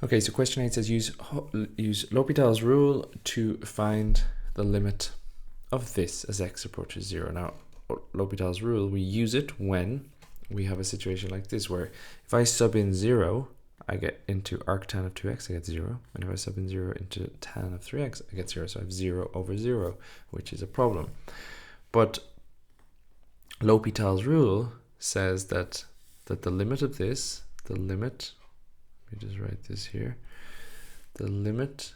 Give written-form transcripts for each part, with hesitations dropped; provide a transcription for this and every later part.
Okay, so question 8 says use L'Hopital's rule to find the limit of this as x approaches 0. Now, L'Hopital's rule, we use it when we have a situation like this, where if I sub in 0, I get into arctan of 2x, I get 0. And if I sub in 0 into tan of 3x, I get 0. So I have 0 over 0, which is a problem. But L'Hopital's rule says that the limit of this, let me just write this here, the limit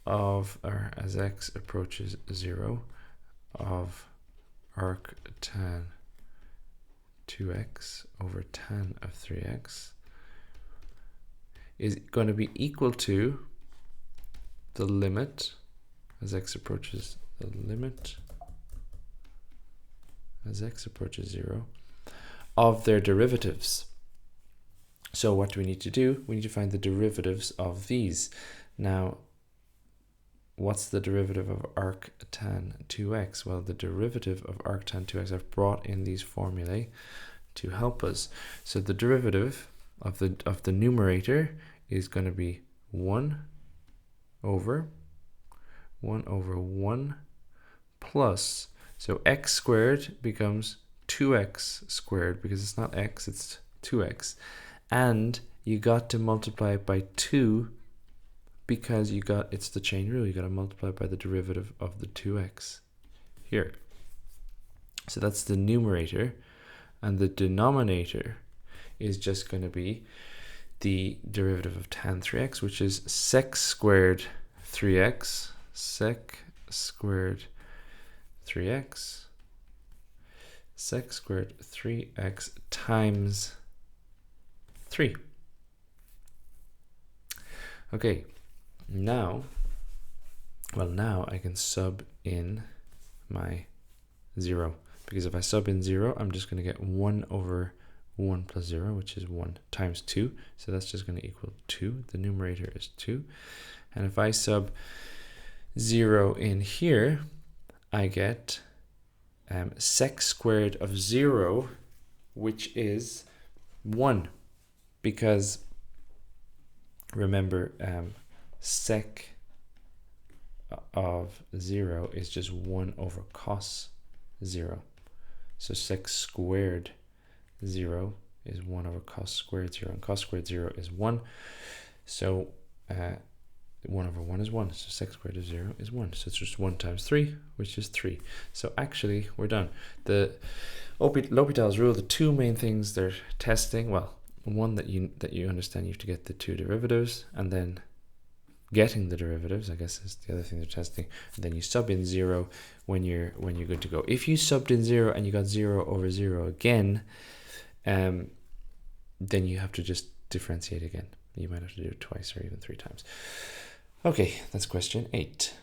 of, or as x approaches 0, of arctan 2x over tan of 3x is going to be equal to the limit as x approaches, the limit as x approaches 0 of their derivatives. So what do we need to do? We need to find the derivatives of these. Now, what's the derivative of arctan 2x? Well, the derivative of arctan 2x, I've brought in these formulae to help us. So the derivative of the numerator is going to be 1 over 1 plus, so x squared becomes 2x squared, because it's not x, it's 2x. And you got to multiply it by 2 because it's the chain rule. You got to multiply by the derivative of the 2x here. So that's the numerator, and the denominator is just going to be the derivative of tan 3x, which is sec squared 3x, sec squared 3x, sec squared 3x times 3. Okay, now I can sub in my 0, because if I sub in 0, I'm just going to get 1 over 1 plus 0, which is 1 times 2. So that's just going to equal 2. The numerator is 2. And if I sub 0 in here, I get sec squared of 0, which is 1. Because remember, sec of 0 is just 1 over cos 0. So sec squared 0 is 1 over cos squared 0, and cos squared 0 is 1. So 1 over 1 is 1, so sec squared of 0 is 1. So it's just 1 times 3, which is 3. So actually, we're done. The L'Hopital's rule, the two main things they're testing, well, one that you understand, you have to get the two derivatives, and then getting the derivatives, I guess, is the other thing they're testing. And then you sub in 0 when you're good to go. If you subbed in 0 and you got 0 over 0 again, then you have to just differentiate again. You might have to do it twice or even 3 times. Okay, that's question 8.